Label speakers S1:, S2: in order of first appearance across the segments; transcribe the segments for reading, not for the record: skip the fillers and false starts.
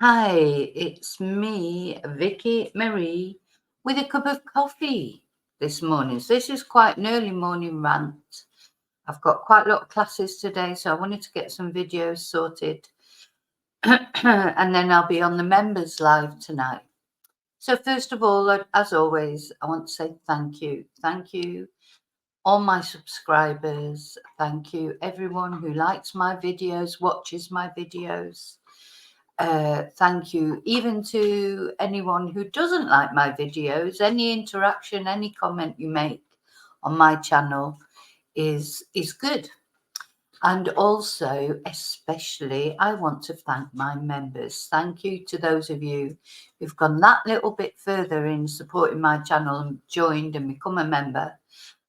S1: Hi, it's me, Vicky Marie, with a cup of coffee this morning. So this is quite an early morning rant. I've got quite a lot of classes today, so I wanted to get some videos sorted. And then I'll be on the members live tonight. So first of all, as always, I want to say thank you. Thank you, all my subscribers. Thank you, everyone who likes my videos, watches my videos. Thank you even to anyone who doesn't like my videos. Any interaction, any comment you make on my channel is good. And also, especially, I want to thank my members. Thank you to those of you who've gone that little bit further in supporting my channel and joined and become a member.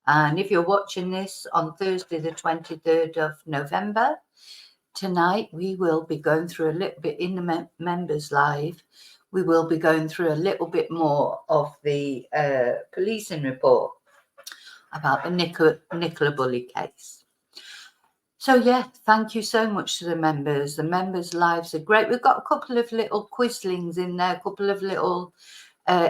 S1: And if you're watching this on Thursday, the 23rd of November, tonight we will be going through a little bit in the members live. We will be going through a little bit more of the policing report about the Nicola Bully case. So yeah, thank you so much to the members. The members' lives are great. We've got a couple of little quislings in there, a couple of little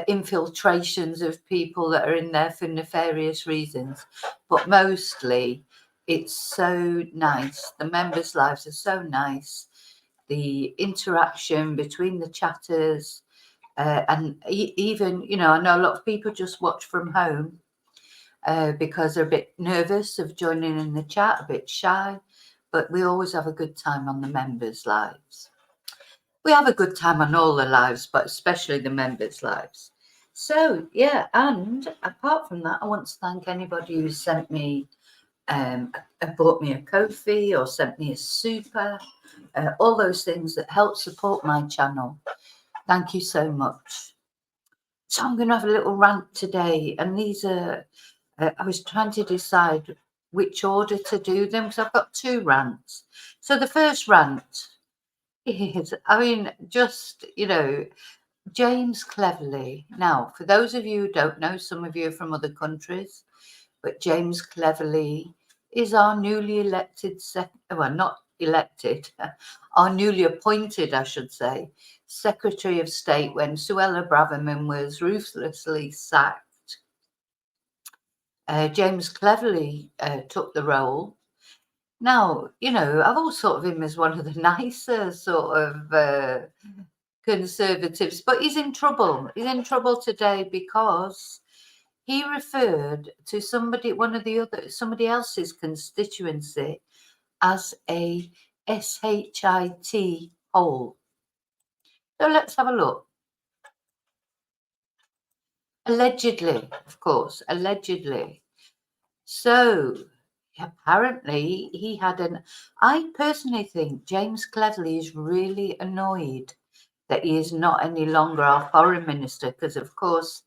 S1: infiltrations of people that are in there for nefarious reasons, but mostly it's so nice. The members' lives are so nice. The interaction between the chatters, and even, I know a lot of people just watch from home because they're a bit nervous of joining in the chat, a bit shy, but we always have a good time on the members' lives. We have a good time on all the lives, but especially the members' lives. So, yeah, and apart from that, I want to thank anybody who sent me, bought me a Ko-fi or sent me a super, all those things that help support my channel. Thank you so much. So I'm going to have a little rant today, and these are, I was trying to decide which order to do them because I've got two rants. So the first rant is, James Cleverley. Now, for those of you who don't know, some of you are from other countries, but James Cleverley is our newly elected, not elected, our newly appointed, I should say, Secretary of State when Suella Braverman was ruthlessly sacked. James Cleverley took the role. Now, I've always thought of him as one of the nicer sort of Conservatives, but he's in trouble. He's in trouble today because he referred to somebody else's constituency as a SHIT hole. So let's have a look. Allegedly, of course, allegedly. So apparently he had I personally think James Cleverley is really annoyed that he is not any longer our foreign minister, because of course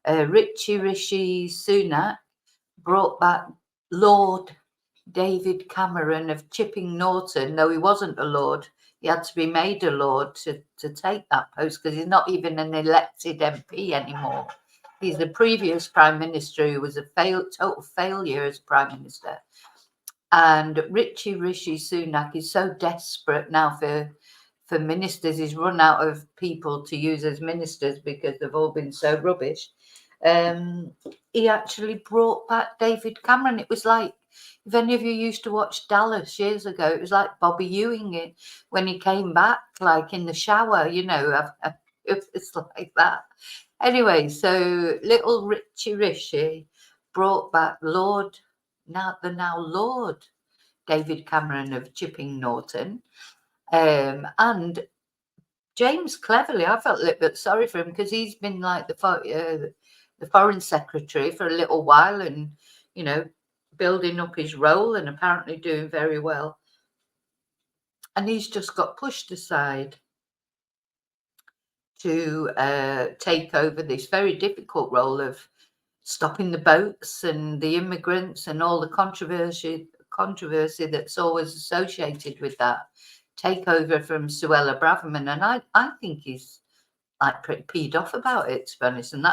S1: Rishi Sunak brought back Lord David Cameron of Chipping Norton. Though he wasn't a lord, he had to be made a lord to take that post, because he's not even an elected MP anymore. He's the previous prime minister who was a total failure as prime minister. And Rishi Sunak is so desperate now for ministers. He's run out of people to use as ministers because they've all been so rubbish. He actually brought back David Cameron. It was like, if any of you used to watch Dallas years ago, it was like Bobby Ewing when he came back, like in the shower, it was like that. Anyway, so little Rishi brought back Lord David Cameron of Chipping Norton. And James Cleverley, I felt a little bit sorry for him because he's been like the foreign secretary for a little while and, building up his role and apparently doing very well. And he's just got pushed aside to take over this very difficult role of stopping the boats and the immigrants and all the controversy that's always associated with that takeover from Suella Braverman. And I think he's like pretty peed off about it, to be honest. And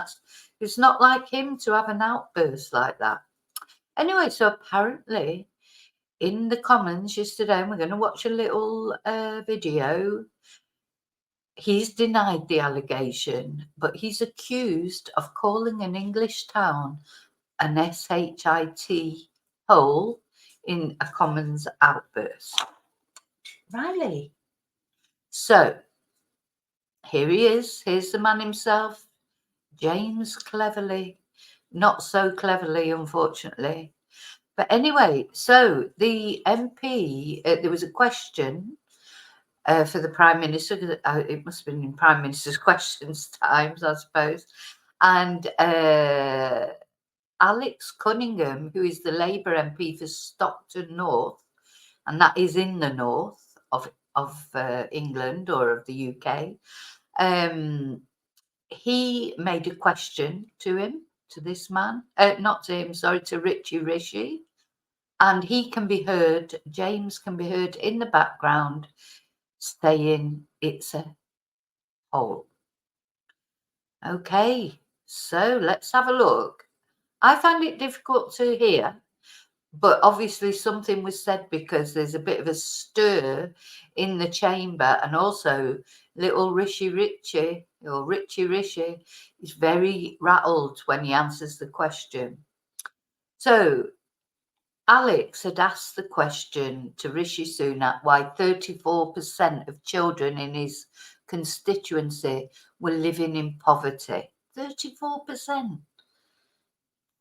S1: it's not like him to have an outburst like that. Anyway, so apparently in the comments yesterday, and we're going to watch a little video, He's denied the allegation, but he's accused of calling an English town an SHIT hole in a Commons outburst. Really? So here he is. Here's the man himself, James Cleverley. Not so cleverly, unfortunately. But anyway, so the MP, there was a question for the Prime Minister, because it must have been in Prime Minister's questions times, I suppose. And Alex Cunningham, who is the Labour MP for Stockton North, and that is in the north of England or of the UK, he made a question to this man, not to him, sorry, to Richie Rishi, and he can be heard, James can be heard in the background saying it's a hole. Okay, so let's have a look. I find it difficult to hear, but obviously something was said because there's a bit of a stir in the chamber, and also little Richie Rishi is very rattled when he answers the question. So Alex had asked the question to Rishi Sunak why 34% of children in his constituency were living in poverty. 34%.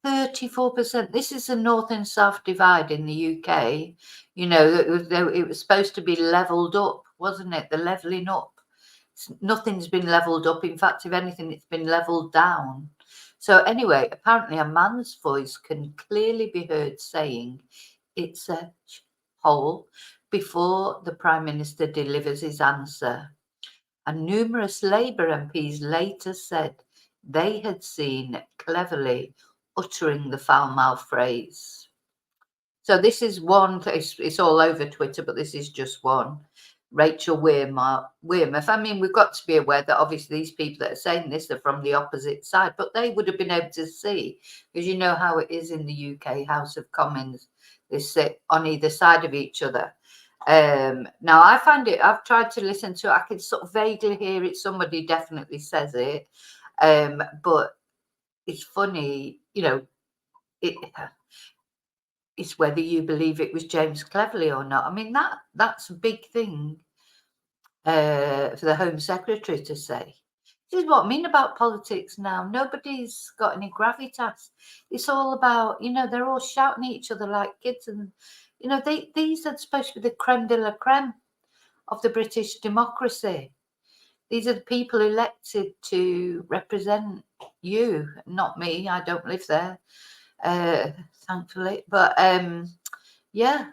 S1: 34%. This is the north and south divide in the UK. You know, it was supposed to be levelled up, wasn't it? The levelling up. Nothing's been levelled up. In fact, if anything, it's been levelled down. So anyway, apparently a man's voice can clearly be heard saying it's a hole before the Prime Minister delivers his answer. And numerous Labour MPs later said they had seen Cleverley uttering the foul-mouthed phrase. So this is one, it's all over Twitter, but this is just one. Rachel Wearmouth. I mean, we've got to be aware that obviously these people that are saying this are from the opposite side, but they would have been able to see, because you know how it is in the UK House of Commons. They sit on either side of each other. Now I find it, I've tried to listen to it, I can sort of vaguely hear it, somebody definitely says it, but it's funny, you know, it's whether you believe it was James Cleverley or not. I mean, that's a big thing for the Home Secretary to say. This is what I mean about politics now. Nobody's got any gravitas. It's all about, you know, they're all shouting at each other like kids, and you know, these are supposed to be the creme de la creme of the British democracy. These are the people elected to represent you, not me. I don't live there, thankfully. But yeah,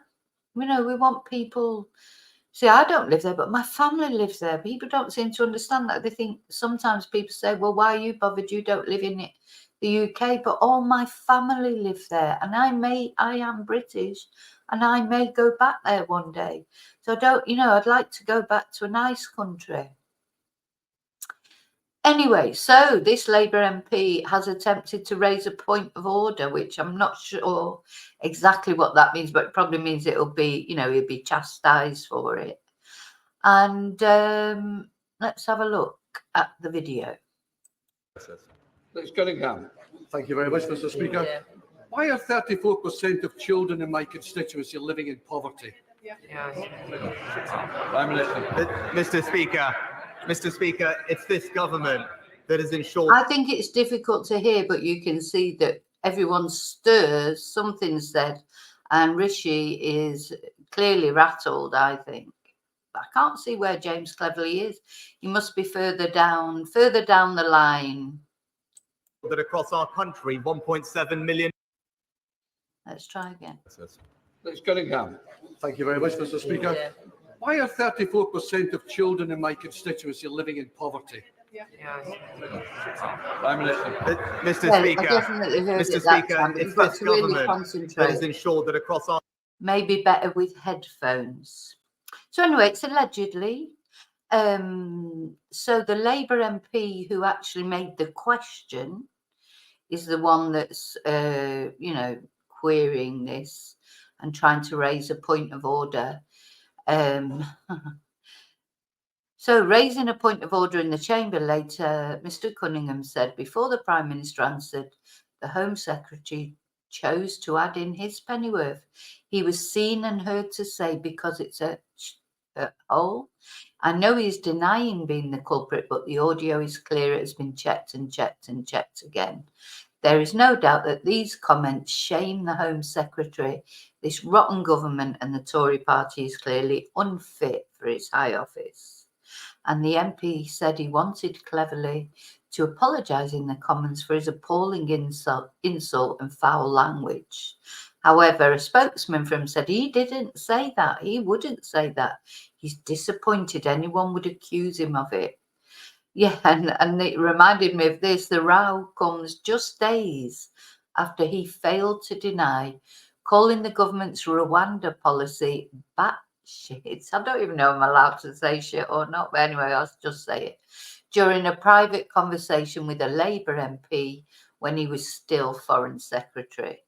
S1: you know, we want people. See, I don't live there, but my family lives there. People don't seem to understand that. They think sometimes people say, well, why are you bothered? You don't live in the UK, but all my family live there. And I am British, and I may go back there one day. So I'd like to go back to a nice country. Anyway, so this Labour MP has attempted to raise a point of order, which I'm not sure exactly what that means, but it probably means it'll be, you know, he'll be chastised for it. And let's have a look at the video.
S2: Let's Cunningham. Thank you very much, Mr. Speaker. Yeah. Why are 34% of children in my constituency living in poverty? Prime Minister.
S3: Mr. Speaker, it's this government that has ensured.
S1: I think it's difficult to hear, but you can see that everyone stirs, something said, and Rishi is clearly rattled, I think. I can't see where James Cleverley is. He must be further down the line.
S3: That across our country, 1.7 million.
S1: Let's try again.
S2: Let's Cunningham. Thank you very much, Mr. Speaker. Yeah. Why are 34% of children in my constituency living in poverty? Prime Minister.
S3: Mr. Speaker, it's this government that has ensured that across our.
S1: Maybe better with headphones. So anyway, it's allegedly. So the Labour MP who actually made the question is the one that's, you know, querying this and trying to raise a point of order. So, raising a point of order in the chamber later, Mr. Cunningham said before the Prime Minister answered, the Home Secretary chose to add in his pennyworth. He was seen and heard to say, because it's a hole. I know he's denying being the culprit, but the audio is clear. It has been checked and checked and checked again. There is no doubt that these comments shame the Home Secretary. This rotten government and the Tory party is clearly unfit for its high office. And the MP said he wanted Cleverley to apologise in the Commons for his appalling insult and foul language. However, a spokesman for him said he didn't say that. He wouldn't say that. He's disappointed anyone would accuse him of it. Yeah, and it reminded me of this. The row comes just days after he failed to deny calling the government's Rwanda policy batshit. I don't even know if I'm allowed to say shit or not, but anyway, I'll just say it. During a private conversation with a Labour MP when he was still Foreign Secretary.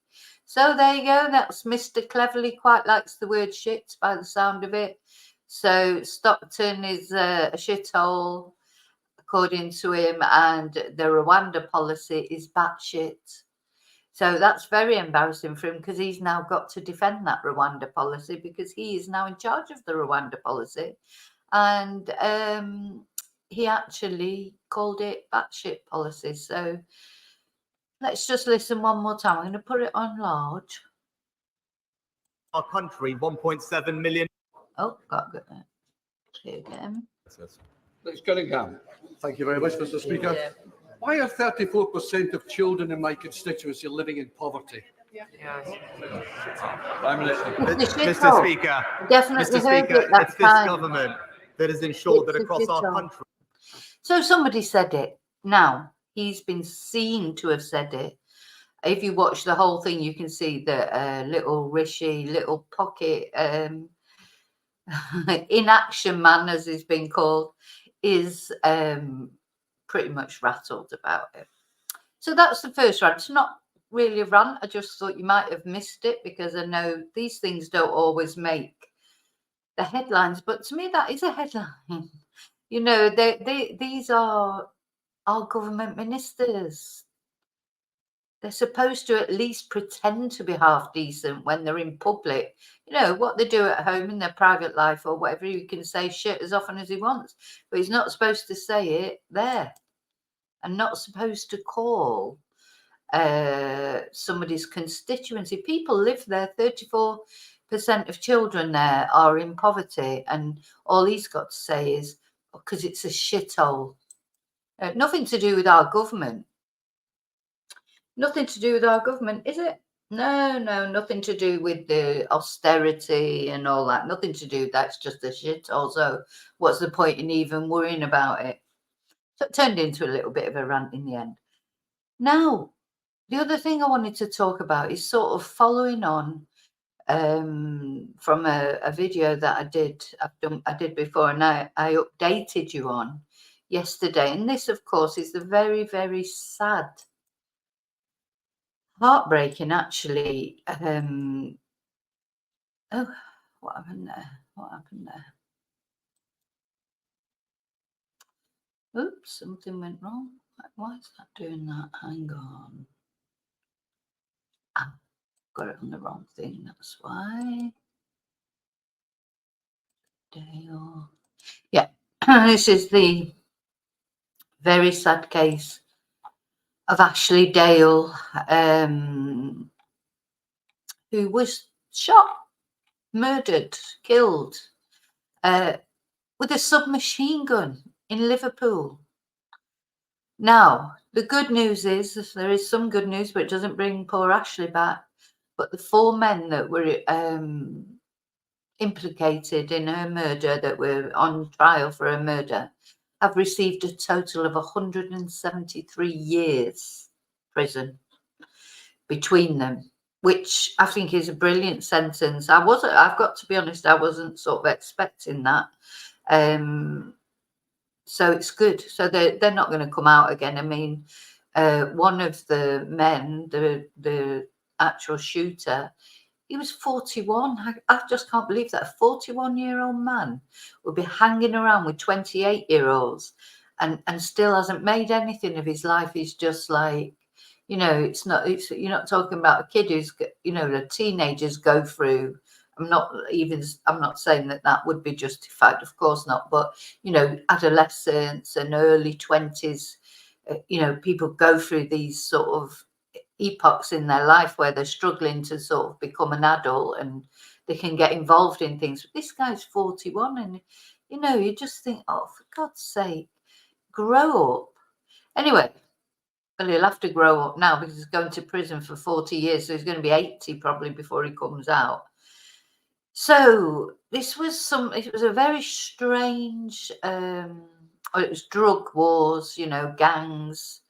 S1: So there you go. That's Mr. Cleverley. Quite likes the word shit by the sound of it. So Stockton is a shithole, according to him, and the Rwanda policy is batshit. So that's very embarrassing for him because he's now got to defend that Rwanda policy because he is now in charge of the Rwanda policy. And he actually called it batshit policy. So let's just listen one more time. I'm going to put it on large.
S3: Our country, 1.7 million.
S1: Oh, got that. Here again.
S2: Let's Cunningham. Thank you very much, Mr. Speaker. Yeah. Why are 34% of children in my constituency living in poverty? Prime Minister.
S3: Mr. Speaker,
S1: Definitely
S3: Mr. Speaker, it's this
S1: time.
S3: government that has ensured that across our country.
S1: So somebody said it. Now, he's been seen to have said it. If you watch the whole thing, you can see that little Rishi, little pocket inaction man, as he's been called, is pretty much rattled about it. So that's the first rant. It's not really a rant. I just thought you might have missed it because I know these things don't always make the headlines, but to me that is a headline. You know, these are our government ministers. They're supposed to at least pretend to be half decent when they're in public. You know, what they do at home in their private life or whatever, you can say shit as often as he wants. But he's not supposed to say it there and not supposed to call somebody's constituency. People live there. 34% of children there are in poverty. And all he's got to say is, because it's a shithole. Nothing to do with our government. Nothing to do with our government, is it? No, nothing to do with the austerity and all that. Nothing to do with that. It's just a shithole. So what's the point in even worrying about it? So it turned into a little bit of a rant in the end. Now, the other thing I wanted to talk about is sort of following on from a video that I did before, and I updated you on yesterday. And this, of course, is the very, very sad, heartbreaking, actually. Oh, what happened there? Oops, something went wrong. Why is that doing that? Hang on. Got it on the wrong thing, that's why. Dale. Yeah, this is the very sad case of Ashley Dale, who was shot, murdered, killed with a submachine gun in Liverpool. Now, the good news is, there is some good news, but it doesn't bring poor Ashley back. But the 4 men that were implicated in her murder, that were on trial for her murder, have received a total of 173 years prison between them, which I think is a brilliant sentence. I've got to be honest, I wasn't sort of expecting that. So it's good. So they're not going to come out again. I mean, one of the men, the actual shooter, He was 41. I just can't believe that a 41-year-old man would be hanging around with 28-year-olds and still hasn't made anything of his life. He's just like, you know, you're not talking about a kid who's, you know, the teenagers go through. I'm not saying that would be justified, of course not, but, you know, adolescence and early 20s, you know, people go through these sort of epochs in their life where they're struggling to sort of become an adult and they can get involved in things. But this guy's 41 and, you know, you just think, oh, for God's sake, grow up. Anyway, well, he'll have to grow up now because he's going to prison for 40 years. So he's going to be 80 probably before he comes out. So it was a very strange, it was drug wars, you know, gangs.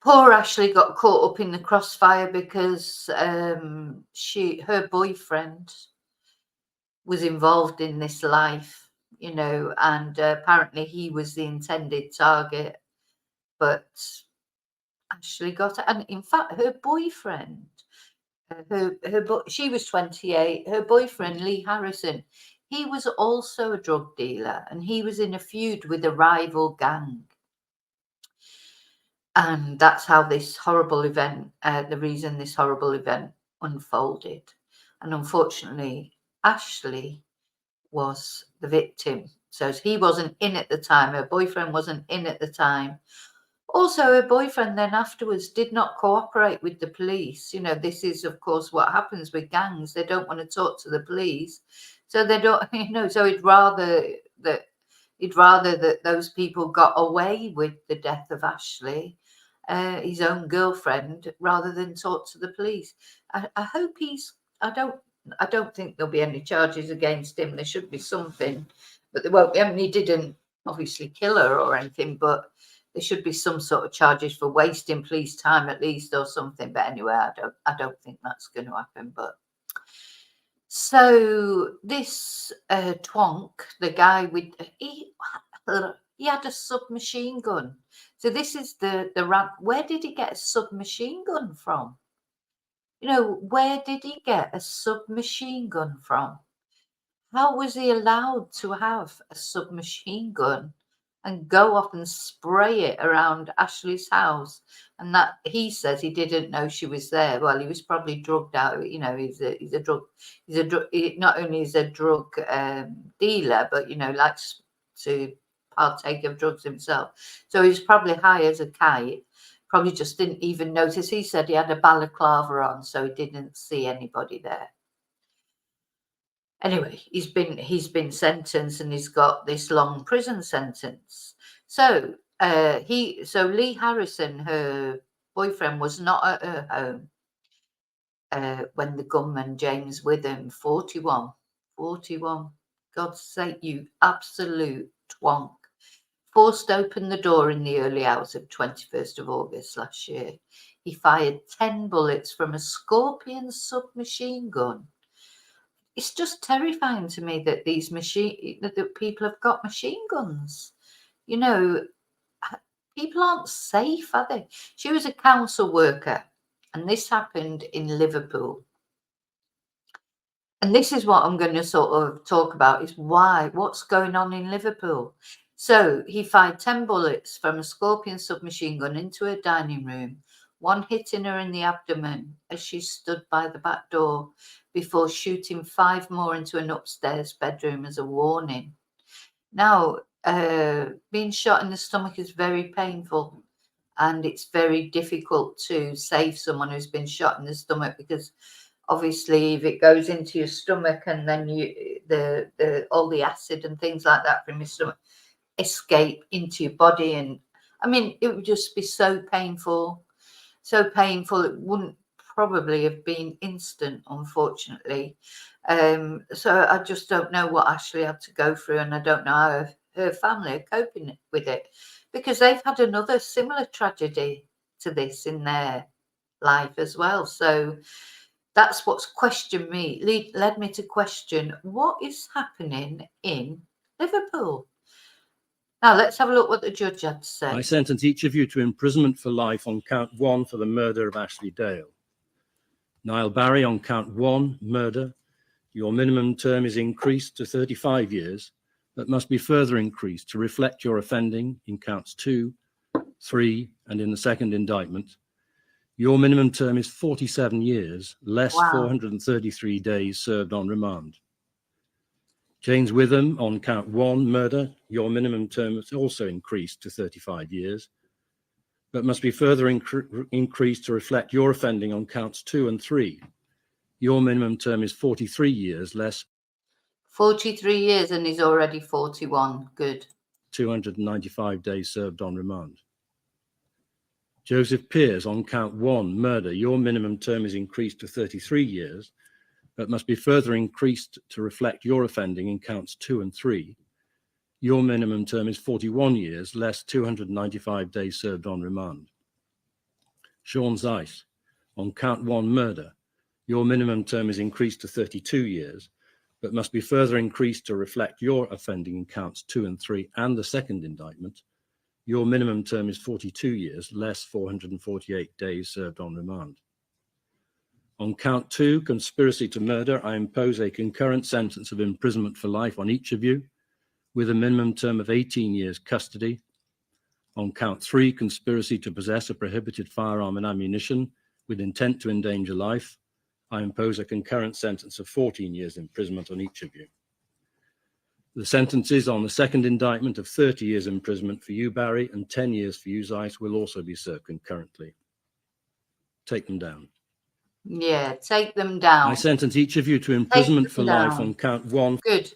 S1: Poor Ashley got caught up in the crossfire because her boyfriend was involved in this life, you know, and apparently he was the intended target. But Ashley got it, and in fact, her boyfriend, she was 28. Her boyfriend Lee Harrison, he was also a drug dealer, and he was in a feud with a rival gang. And that's how this horrible event, the reason this horrible event unfolded. And unfortunately, Ashley was the victim. So he wasn't in at the time. Her boyfriend wasn't in at the time. Also, her boyfriend then afterwards did not cooperate with the police. You know, this is, of course, what happens with gangs. They don't want to talk to the police. So they don't, you know, so he'd rather that those people got away with the death of Ashley, his own girlfriend, rather than talk to the police. I hope I don't think there'll be any charges against him. There should be something, but there won't be. I mean, he didn't obviously kill her or anything, but there should be some sort of charges for wasting police time at least or something. But anyway, I don't think that's going to happen. But so this twonk, the guy with he had a submachine gun. So this is the Rant. Where did he get a submachine gun from? You know, where did he get a submachine gun from? How was he allowed to have a submachine gun and go off and spray it around Ashley's house? And that he says he didn't know she was there. Well, he was probably drugged out. You know, not only is a drug dealer, but, you know, likes to partake of drugs himself. So he's probably high as a kite. Probably just didn't even notice. He said he had a balaclava on, so he didn't see anybody there. Anyway, he's been sentenced and he's got this long prison sentence. So Lee Harrison, her boyfriend, was not at her home when the gunman, James Witham, 41. God's sake, you absolute twonk. Forced open the door in the early hours of 21st of August last year. He fired 10 bullets from a Scorpion submachine gun. It's just terrifying to me that that people have got machine guns. You know, people aren't safe, are they? She was a council worker, and this happened in Liverpool. And this is what I'm going to sort of talk about, is what's going on in Liverpool. So he fired 10 bullets from a Scorpion submachine gun into her dining room, one hitting her in the abdomen as she stood by the back door, before shooting 5 more into an upstairs bedroom as a warning. Now, being shot in the stomach is very painful, and it's very difficult to save someone who's been shot in the stomach, because obviously if it goes into your stomach and then all the acid and things like that from your stomach escape into your body, and I mean, it would just be so painful. It wouldn't probably have been instant, unfortunately. So I just don't know what Ashley had to go through, and I don't know how her family are coping with it, because they've had another similar tragedy to this in their life as well. So that's what's led me to question what is happening in Liverpool. Now, let's have a look what the judge had to say.
S4: I sentence each of you to imprisonment for life on count 1 for the murder of Ashley Dale. Niall Barry, on count 1, murder, your minimum term is increased to 35 years, but must be further increased to reflect your offending in counts 2, 3, and in the second indictment. Your minimum term is 47 years, less 433 days served on remand. James Witham, on count 1, murder, your minimum term is also increased to 35 years, but must be further increased to reflect your offending on counts 2 and 3. Your minimum term is 43 years, less
S1: 43 years, and he's already 41. Good.
S4: 295 days served on remand. Joseph Pearce, on count 1, murder, your minimum term is increased to 33 years, but must be further increased to reflect your offending in counts 2 and 3. Your minimum term is 41 years, less 295 days served on remand. Sean Zeiss, on count 1, murder, your minimum term is increased to 32 years, but must be further increased to reflect your offending in counts 2 and 3 and the second indictment. Your minimum term is 42 years, less 448 days served on remand. On count 2, conspiracy to murder, I impose a concurrent sentence of imprisonment for life on each of you, with a minimum term of 18 years custody. On count 3, conspiracy to possess a prohibited firearm and ammunition with intent to endanger life, I impose a concurrent sentence of 14 years imprisonment on each of you. The sentences on the second indictment of 30 years imprisonment for you, Barry, and 10 years for you, Zeiss, will also be served concurrently. Take them down.
S1: Yeah, take them down.
S4: I sentence each of you to imprisonment for life on count 1.
S1: Good.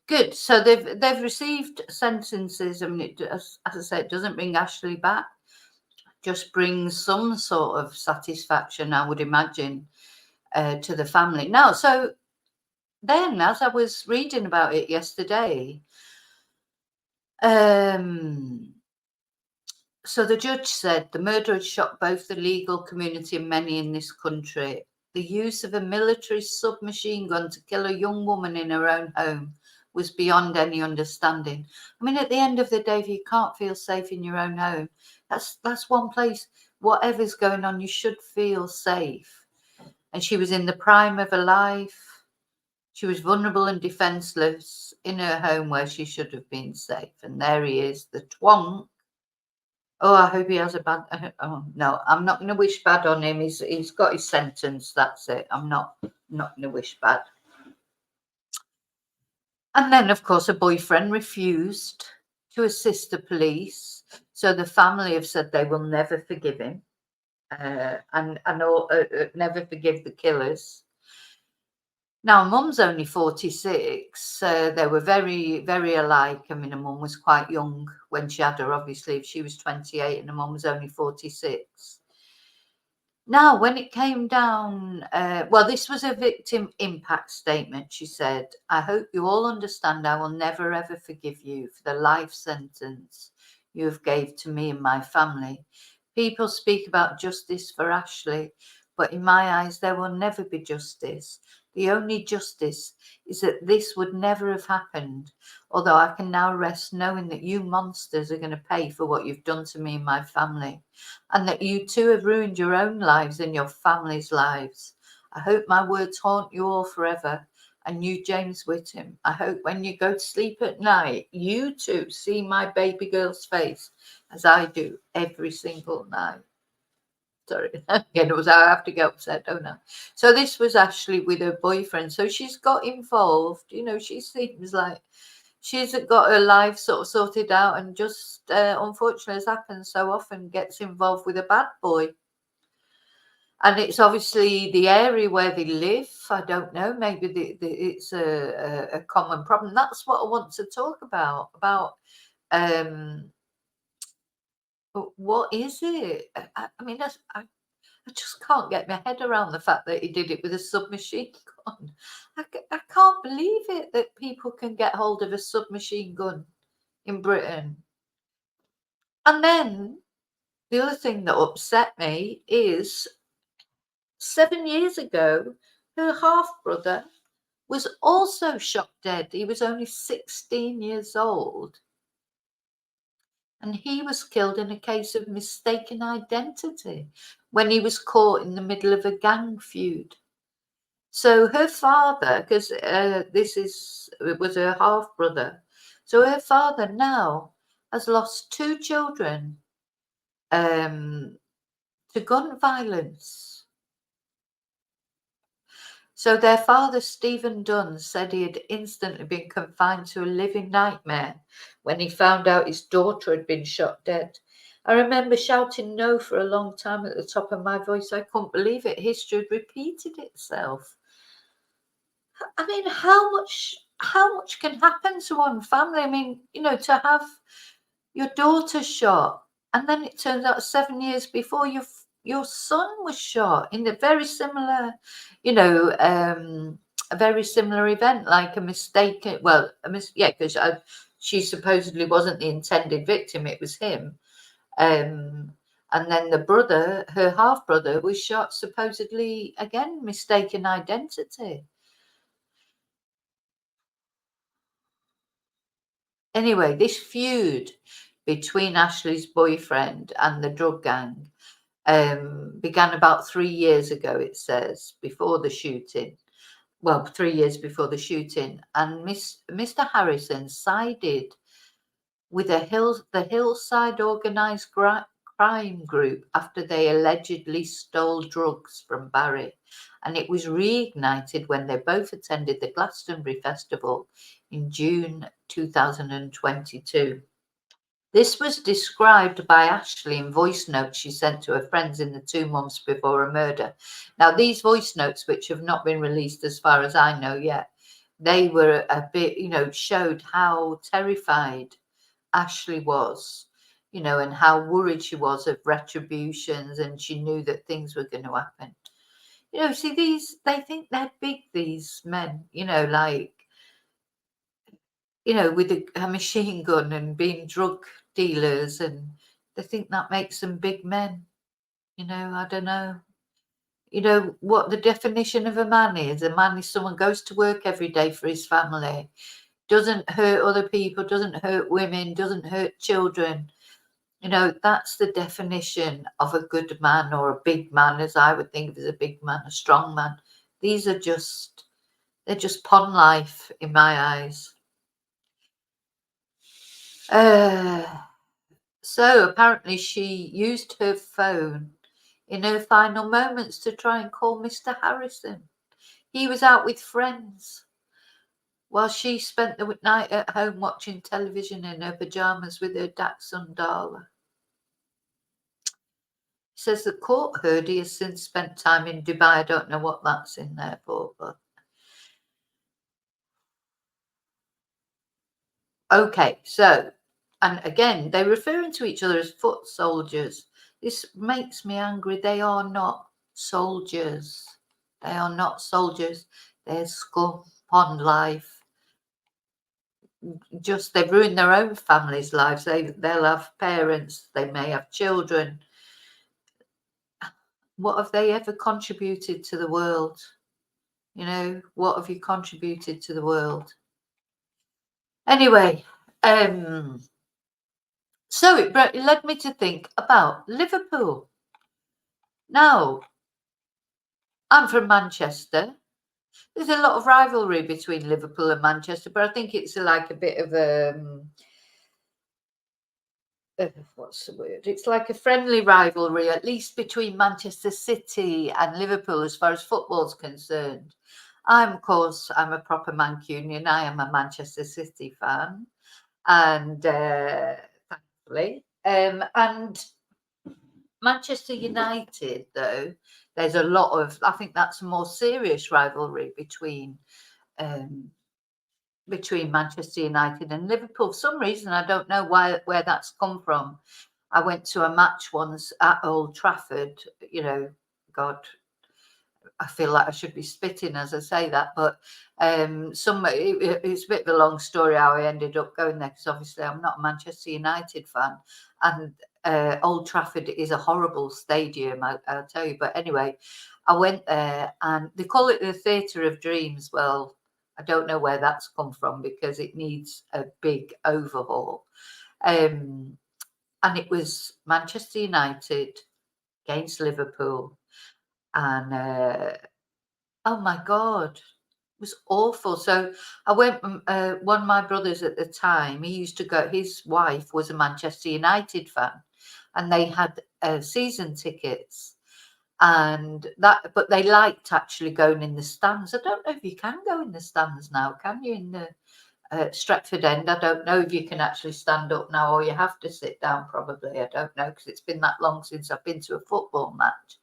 S1: Good. So they've received sentences. I mean, as I say, it doesn't bring Ashley back. Just brings some sort of satisfaction, I would imagine, to the family. Now, so then, as I was reading about it yesterday, so the judge said the murder had shocked both the legal community and many in this country. The use of a military submachine gun to kill a young woman in her own home was beyond any understanding. I mean, at the end of the day, if you can't feel safe in your own home, that's one place, whatever's going on, you should feel safe. And she was in the prime of her life. She was vulnerable and defenseless in her home where she should have been safe. And there he is, the twonk. Oh, I hope he has a bad... Oh, no, I'm not going to wish bad on him. He's got his sentence. That's it. I'm not going to wish bad. And then, of course, a boyfriend refused to assist the police. So the family have said they will never forgive him and never forgive the killers. Now, Mum's only 46. They were very, very alike. I mean, her mum was quite young when she had her, obviously. She was 28 and her mum was only 46. Now, when it came down, well, this was a victim impact statement. She said, I hope you all understand I will never, ever forgive you for the life sentence you have gave to me and my family. People speak about justice for Ashley, but in my eyes, there will never be justice. The only justice is that this would never have happened, although I can now rest knowing that you monsters are going to pay for what you've done to me and my family, and that you too have ruined your own lives and your family's lives. I hope my words haunt you all forever. And you, James Whittam, I hope when you go to sleep at night, you too see my baby girl's face as I do every single night. Sorry, again, it was I have to get upset, don't I? So this was Ashley with her boyfriend. So she's got involved. You know, she seems like she's got her life sort of sorted out, and just unfortunately, as happens so often, gets involved with a bad boy. And it's obviously the area where they live. I don't know. Maybe it's a common problem. That's what I want to talk about. What is it? I mean, I just can't get my head around the fact that he did it with a submachine gun. I can't believe it that people can get hold of a submachine gun in Britain. And then the other thing that upset me is 7 years ago, her half-brother was also shot dead. He was only 16 years old. and he was killed in a case of mistaken identity when he was caught in the middle of a gang feud. So her father, because it was her half brother, so her father now has lost 2 children to gun violence. So their father, Stephen Dunn, said he had instantly been confined to a living nightmare when he found out his daughter had been shot dead. I remember shouting no for a long time at the top of my voice. I couldn't believe it. History had repeated itself. I mean, how much can happen to one family? I mean, to have your daughter shot, and then it turns out 7 years before your son was shot in a very similar, a very similar event, like a mistake. Well, because she supposedly wasn't the intended victim; it was him. And then the brother, her half brother, was shot supposedly again, mistaken identity. Anyway, this feud between Ashley's boyfriend and the drug gang began about 3 years ago, it says, before the shooting. Well, 3 years before the shooting. And Mr. Harrison sided with the Hillside Organised Crime Group after they allegedly stole drugs from Barry. And it was reignited when they both attended the Glastonbury Festival in June 2022. This was described by Ashley in voice notes she sent to her friends in the 2 months before her murder. Now, these voice notes, which have not been released as far as I know yet, they were a bit, showed how terrified Ashley was, and how worried she was of retributions, and she knew that things were going to happen. See, they think they're big, these men, with a machine gun and being drug dealers, and they think that makes them big men. I don't know. What the definition of a man is. A man is someone goes to work every day for his family, doesn't hurt other people, doesn't hurt women, doesn't hurt children. That's the definition of a good man, or a big man, as I would think of as a big man, a strong man. These are they're just pond life in my eyes. So apparently she used her phone in her final moments to try and call Mr. Harrison. He was out with friends while she spent the night at home watching television in her pajamas with her Dachshund Darla. Says the court heard he has since spent time in Dubai. I don't know what that's in there for, but okay. So, and again, they're referring to each other as foot soldiers. This makes me angry. They are not soldiers. They are not soldiers. They're scum, pond life. Just they've ruined their own families' lives. They'll have parents. They may have children. What have they ever contributed to the world? What have you contributed to the world? Anyway, so it led me to think about Liverpool. Now, I'm from Manchester. There's a lot of rivalry between Liverpool and Manchester, but I think it's like a bit of what's the word? It's like a friendly rivalry, at least between Manchester City and Liverpool as far as football's concerned. I'm a proper Mancunian. I am a Manchester City fan, and thankfully, and Manchester United, though, there's a lot of, I think that's a more serious rivalry between Manchester United and Liverpool. For some reason, I don't know where that's come from. I went to a match once at Old Trafford, God, I feel like I should be spitting as I say that, but it's a bit of a long story how I ended up going there, because obviously I'm not a Manchester United fan, and Old Trafford is a horrible stadium, I'll tell you. But anyway, I went there, and they call it the Theatre of Dreams. Well, I don't know where that's come from, because it needs a big overhaul. and it was Manchester United against Liverpool, and oh my God, it was awful. So I went. One of my brothers at the time, he used to go. His wife was a Manchester United fan, and they had season tickets, and that. But they liked actually going in the stands. I don't know if you can go in the stands now. Can you in the Stretford End? I don't know if you can actually stand up now, or you have to sit down. Probably, I don't know, because it's been that long since I've been to a football match.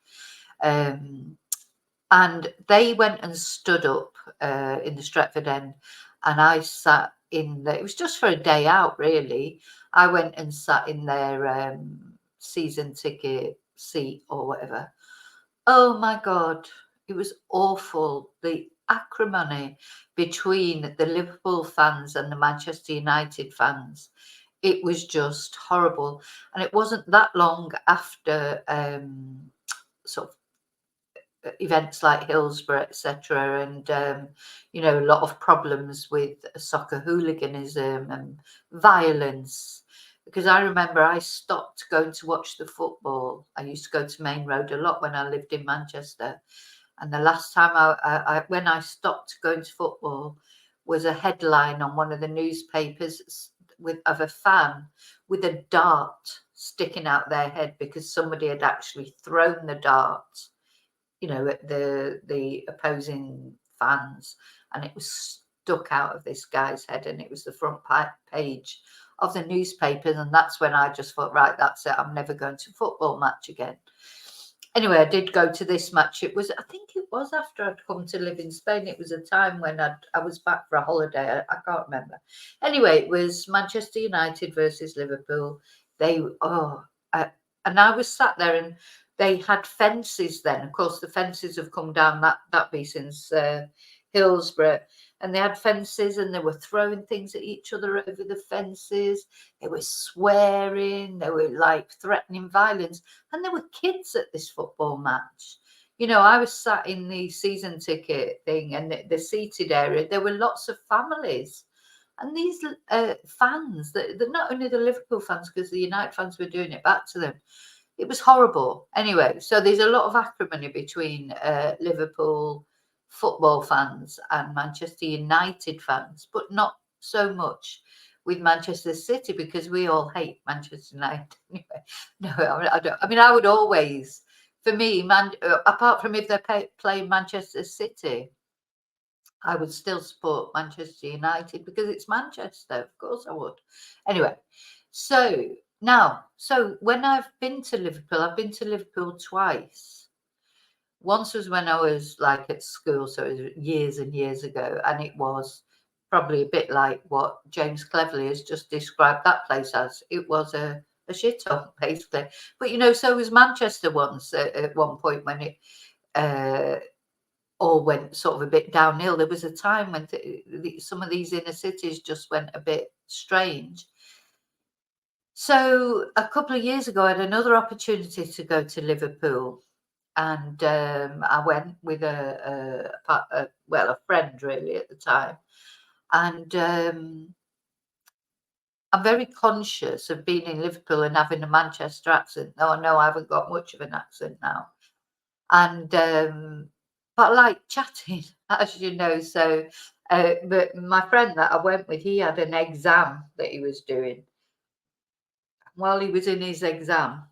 S1: And they went and stood up in the Stretford End, and I sat in there. It was just for a day out, really. I went and sat in their season ticket seat or whatever. Oh my God, it was awful. The acrimony between the Liverpool fans and the Manchester United fans. It was just horrible. And it wasn't that long after sort of events like Hillsborough, etc., and a lot of problems with soccer hooliganism and violence. Because I remember I stopped going to watch the football. I used to go to Main Road a lot when I lived in Manchester, and the last time when I stopped going to football was a headline on one of the newspapers of a fan with a dart sticking out their head because somebody had actually thrown the dart at the opposing fans, and it was stuck out of this guy's head, and it was the front page of the newspapers. And that's when I just thought, right, that's it, I'm never going to a football match again. Anyway, I did go to this match. I think it was after I'd come to live in Spain. It was a time when I was back for a holiday. I can't remember. Anyway, it was Manchester United versus Liverpool. And I was sat there, and they had fences then. Of course, the fences have come down that be since Hillsborough. And they had fences, and they were throwing things at each other over the fences. They were swearing. They were like threatening violence. And there were kids at this football match. I was sat in the season ticket thing, and the seated area. There were lots of families. And these fans, they're not only the Liverpool fans, because the United fans were doing it back to them. It was horrible. Anyway, so there's a lot of acrimony between Liverpool football fans and Manchester United fans, but not so much with Manchester City, because we all hate Manchester United. Anyway, no, I don't. I mean, I would always, for me, apart from if they're playing Manchester City, I would still support Manchester United because it's Manchester. Of course I would. Anyway, so when I've been to Liverpool, I've been to Liverpool twice. Once was when I was like at school, so it was years and years ago, and it was probably a bit like what James Cleverley has just described that place as. It was a shithole, basically. But so was Manchester once at one point when it all went sort of a bit downhill. There was a time when some of these inner cities just went a bit strange. So a couple of years ago, I had another opportunity to go to Liverpool, and I went with a friend really at the time, and I'm very conscious of being in Liverpool and having a Manchester accent. No, I know I haven't got much of an accent now, and but I like chatting, as you know. So, but my friend that I went with, he had an exam that he was doing. While he was in his exam,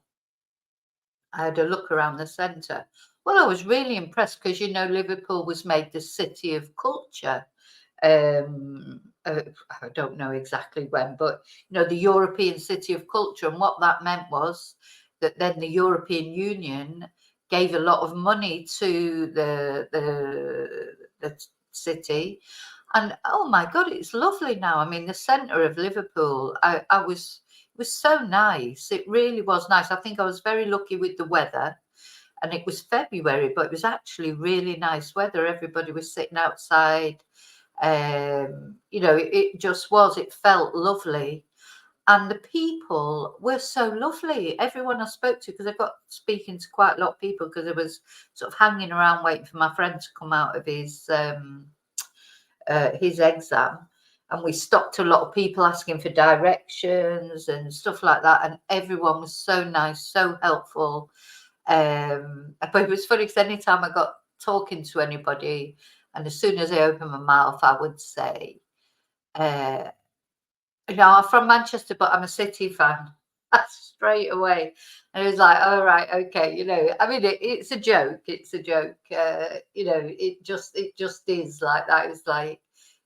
S1: I had a look around the centre. Well, I was really impressed because, Liverpool was made the city of culture. I don't know exactly when, but, the European city of culture. And what that meant was that then the European Union gave a lot of money to the city. And, oh, my God, it's lovely now. I mean, the centre of Liverpool, it was so nice. It really was nice. I think I was very lucky with the weather, and it was February, but it was actually really nice weather. Everybody was sitting outside. It just was. It felt lovely. And the people were so lovely. Everyone I spoke to, because I got speaking to quite a lot of people, because I was sort of hanging around waiting for my friend to come out of his exam. and we stopped a lot of people asking for directions and stuff like that, and everyone was so nice, so helpful. But it was funny because anytime I got talking to anybody, and as soon as I opened my mouth, I would say, I'm from Manchester, but I'm a City fan. Straight away. And it was like, all right, okay, I mean, it's a joke. It's a joke. It just is like that. It's like,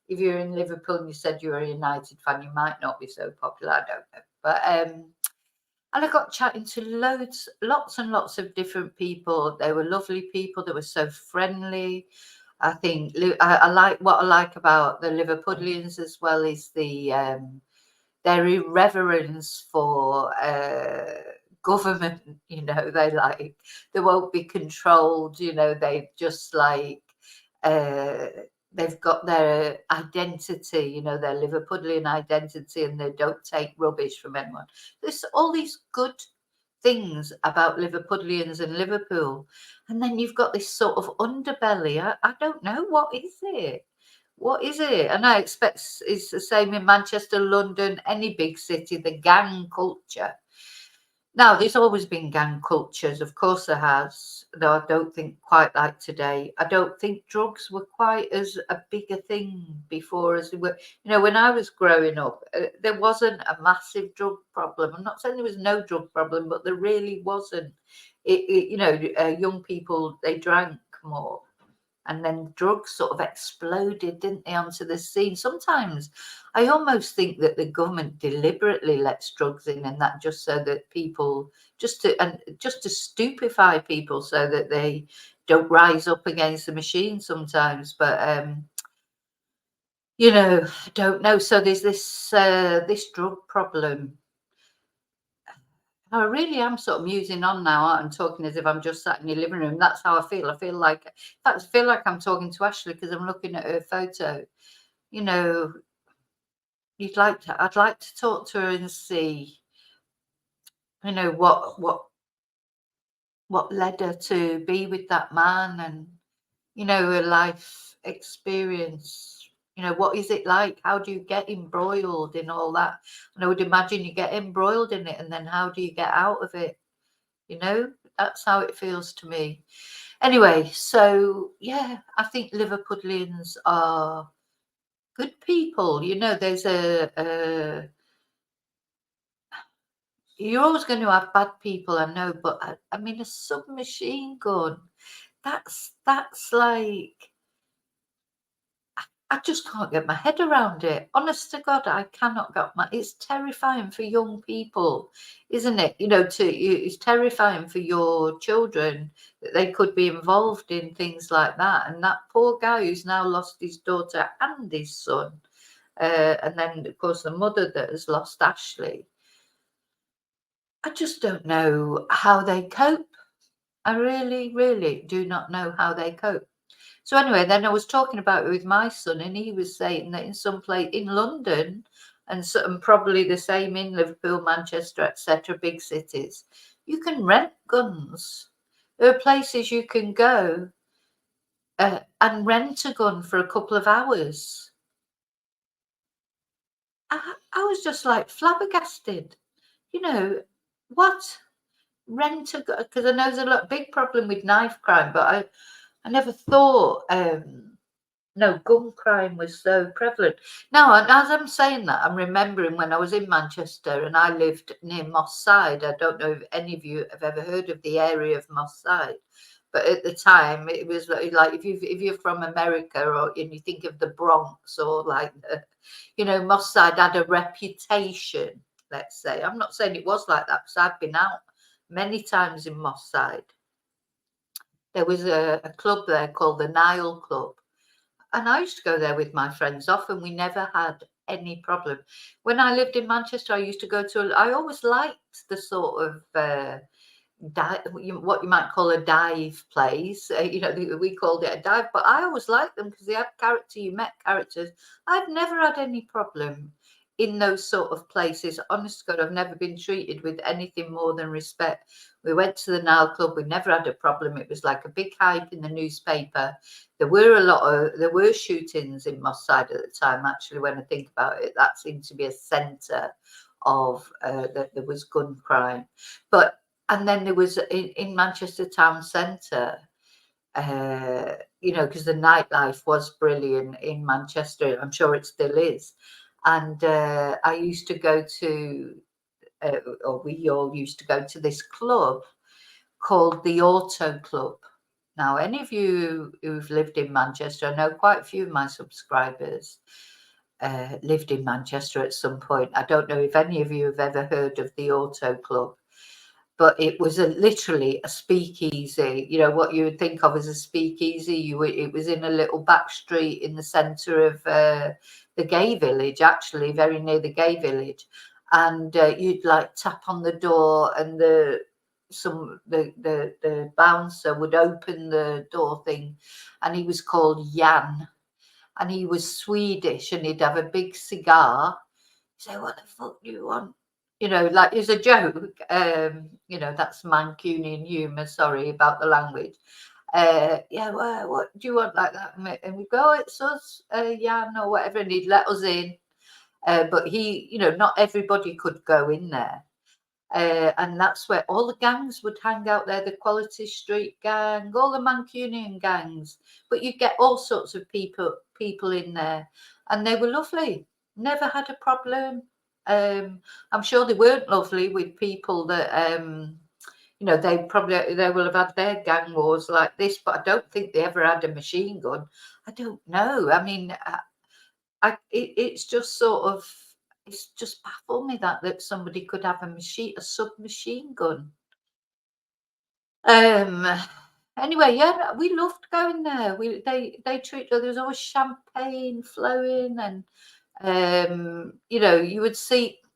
S1: if you're in Liverpool and you said you were a United fan, you might not be so popular. I don't know. But and I got chatting to lots and lots of different people. They were lovely people. They were so friendly. I think I like what I like about the Liverpudlians as well is their irreverence for government. They won't be controlled. They just they've got their identity, their Liverpudlian identity, and they don't take rubbish from anyone. There's all these good things about Liverpudlians and Liverpool, and then you've got this sort of underbelly. I don't know, what is it? What is it? And I expect it's the same in Manchester, London, any big city, the gang culture. Now, there's always been gang cultures, of course there has, though I don't think quite like today. I don't think drugs were quite as a big a thing before as they were. When I was growing up, there wasn't a massive drug problem. I'm not saying there was no drug problem, but there really wasn't. Young people, they drank more. And then drugs sort of exploded, didn't they, onto the scene? Sometimes I almost think that the government deliberately lets drugs in, and that just so that people, just to stupefy people so that they don't rise up against the machine sometimes. But I don't know. So there's this drug problem. I really am sort of musing on now. I'm talking as if I'm just sat in your living room. That's how I feel. I feel like I'm talking to Ashley because I'm looking at her photo. I'd like to talk to her and see, what led her to be with that man, and her life experience. What is it like? How do you get embroiled in all that? And I would imagine you get embroiled in it, and then how do you get out of it? That's how it feels to me. Anyway, so yeah, I think Liverpudlians are good people. There's you're always going to have bad people, I know, but I mean, a submachine gun, that's like, I just can't get my head around it. Honest to God, I cannot get it's terrifying for young people, isn't it? It's terrifying for your children that they could be involved in things like that. And that poor guy who's now lost his daughter and his son. And then, of course, the mother that has lost Ashley. I just don't know how they cope. I really, really do not know how they cope. So anyway, then I was talking about it with my son, and he was saying that in some place in London, and probably the same in Liverpool, Manchester, etc., big cities, you can rent guns. There are places you can go and rent a gun for a couple of hours. I was just like flabbergasted. What? Rent a gun? Because I know there's a big problem with knife crime, but I never thought gun crime was so prevalent. Now, and as I'm saying that, I'm remembering when I was in Manchester and I lived near Moss Side. I don't know if any of you have ever heard of the area of Moss Side, but at the time it was like if you're from America and you think of the Bronx or Moss Side had a reputation. Let's say, I'm not saying it was like that because I've been out many times in Moss Side. There was a club there called the Nile Club. And I used to go there with my friends often. We never had any problem. When I lived in Manchester, I used to go to, I always liked the sort of, what you might call a dive place. We called it a dive, but I always liked them because they had character. You met characters. I've never had any problem in those sort of places, honest to God, I've never been treated with anything more than respect. We went to the Nile Club. We never had a problem. It was like a big hype in the newspaper. There were shootings in Moss Side at the time. Actually, when I think about it, that seemed to be a centre of that there was gun crime. And then there was in Manchester town centre. Because the nightlife was brilliant in Manchester. I'm sure it still is. And I used to go to, or we all used to go to this club called the Auto Club. Now, any of you who've lived in Manchester, I know quite a few of my subscribers lived in Manchester at some point. I don't know if any of you have ever heard of the Auto Club, but it was literally a speakeasy. You know, what you would think of as a speakeasy. It was in a little back street in the centre of the gay village, actually, very near the gay village. And you'd like tap on the door, and the bouncer would open the door thing, and he was called Jan, and he was Swedish, and he'd have a big cigar. He'd say, "What the fuck do you want?" You know, like it's a joke. That's Mancunian humour. Sorry about the language. Yeah, well, what do you want like that? And we go, "Oh, it's us, Jan," or whatever, and he'd let us in. But he, not everybody could go in there. And that's where all the gangs would hang out there, the Quality Street gang, all the Mancunian gangs. But you get all sorts of people in there, and they were lovely. Never had a problem. I'm sure they weren't lovely with people that they will have had their gang wars like this, but I don't think they ever had a machine gun. I don't know. I mean, it's just sort of, it's just baffled me that somebody could have a submachine gun. Anyway, yeah, we loved going there. They treat, there was always champagne flowing, and you would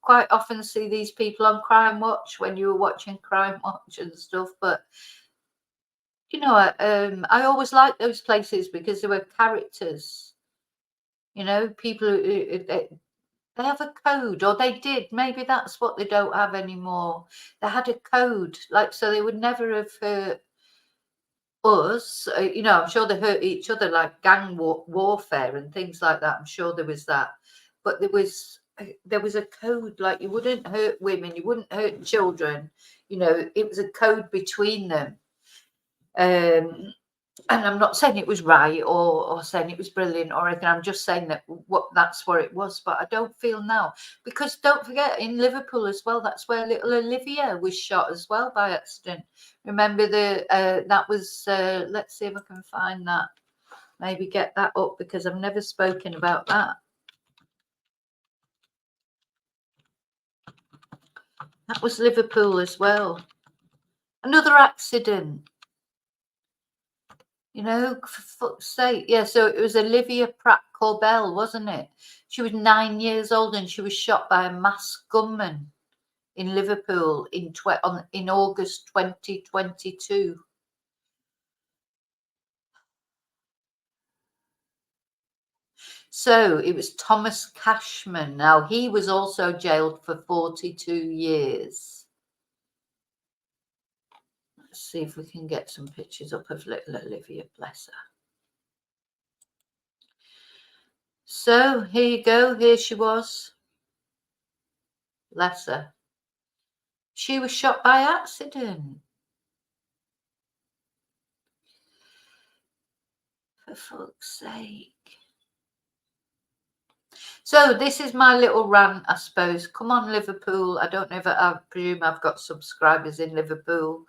S1: quite often see these people on Crime Watch when you were watching Crime Watch and stuff. But I always liked those places because there were characters. People who they have a code, or they did. Maybe that's what they don't have anymore. They had a code, so they would never have hurt us. I'm sure they hurt each other, like gang warfare and things like that. I'm sure there was that, but there was a code, like you wouldn't hurt women, you wouldn't hurt children. It was a code between them. And I'm not saying it was right or saying it was brilliant or anything. I'm just saying that's where it was. But I don't feel now, because don't forget, in Liverpool as well, that's where little Olivia was shot as well by accident. Remember that was, let's see if I can find that. Maybe get that up, because I've never spoken about that. That was Liverpool as well. Another accident. For fuck's sake. Yeah, so it was Olivia Pratt Corbell, wasn't it? She was 9 years old, and she was shot by a masked gunman in Liverpool in August 2022. So it was Thomas Cashman. Now, he was also jailed for 42 years. Let's see if we can get some pictures up of little Olivia, bless her. So here you go. Here she was. Bless her. She was shot by accident. For fuck's sake. So this is my little rant, I suppose. Come on, Liverpool. I don't know if I presume I've got subscribers in Liverpool.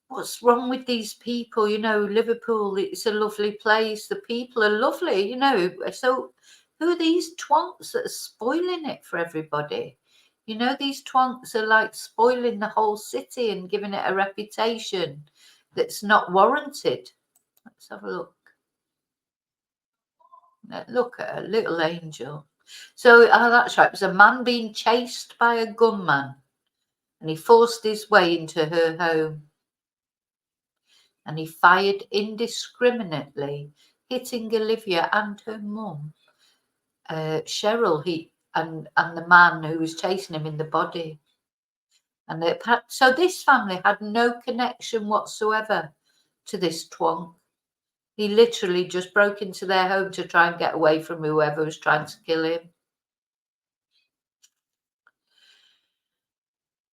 S1: What's wrong with these people? Liverpool, it's a lovely place. The people are lovely, So who are these twonks that are spoiling it for everybody? These twonks are like spoiling the whole city and giving it a reputation that's not warranted. Let's have a look. Look at her, little angel. So, that's right. It was a man being chased by a gunman, and he forced his way into her home. And he fired indiscriminately, hitting Olivia and her mum, Cheryl. and the man who was chasing him in the body. And so this family had no connection whatsoever to this twonk. He literally just broke into their home to try and get away from whoever was trying to kill him.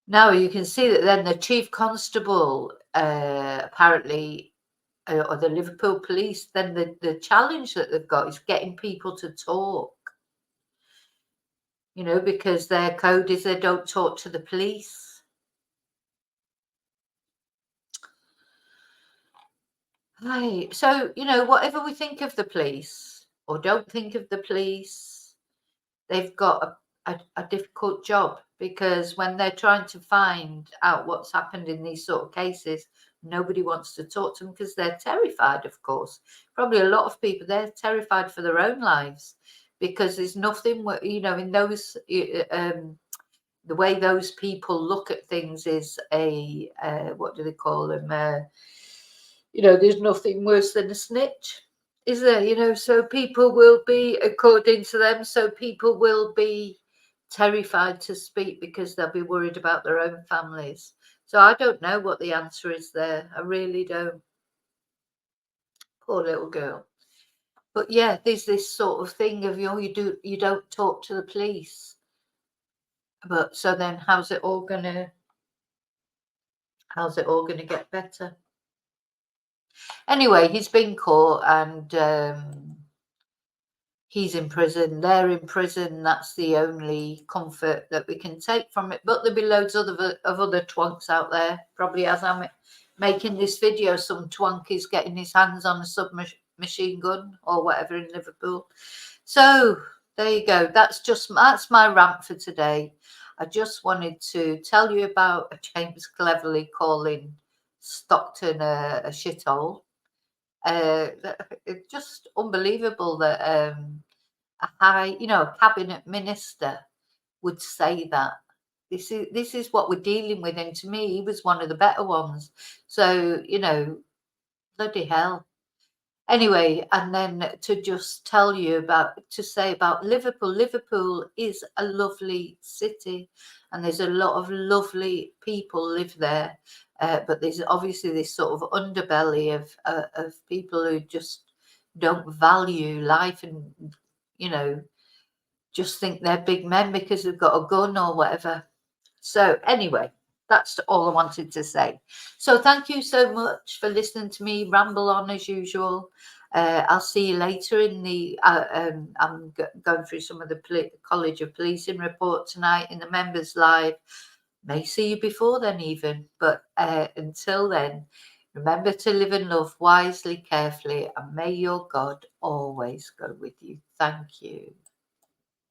S1: Now you can see that then the chief constable, apparently, or the Liverpool police, then the challenge that they've got is getting people to talk. You know, because their code is they don't talk to the police. Right. So, you know, whatever we think of the police or don't think of the police, they've got a difficult job, because when they're trying to find out what's happened in these sort of cases, nobody wants to talk to them because they're terrified, of course. Probably a lot of people, they're terrified for their own lives, because there's nothing, you know, in those, the way those people look at things is what do they call them? You know, there's nothing worse than a snitch, is there? You know, so people will be, according to them, so people will be terrified to speak because they'll be worried about their own families. So I don't know what the answer is there. I really don't. Poor little girl. But yeah, there's this sort of thing of, you know, you don't talk to the police. But so then how's it all gonna get better? Anyway, he's been caught and he's in prison. They're in prison. That's the only comfort that we can take from it. But there'll be loads of other twonks out there. Probably as I'm making this video, some twonk is getting his hands on a submachine gun or whatever in Liverpool. So there you go. That's my rant for today. I just wanted to tell you about James Cleverley calling Stockton a shithole. It's just unbelievable that a cabinet minister would say that. This is what we're dealing with, and to me, he was one of the better ones. So, you know, bloody hell. Anyway, and then to just say about Liverpool. Liverpool is a lovely city, and there's a lot of lovely people live there. But there's obviously this sort of underbelly of people who just don't value life, and, you know, just think they're big men because they've got a gun or whatever. So anyway, that's all I wanted to say. So thank you so much for listening to me ramble on as usual. I'll see you later in the I'm going through some of the College of Policing report tonight in the members live. May see you before then even, but until then, remember to live and love wisely, carefully, and may your God always go with you. Thank you.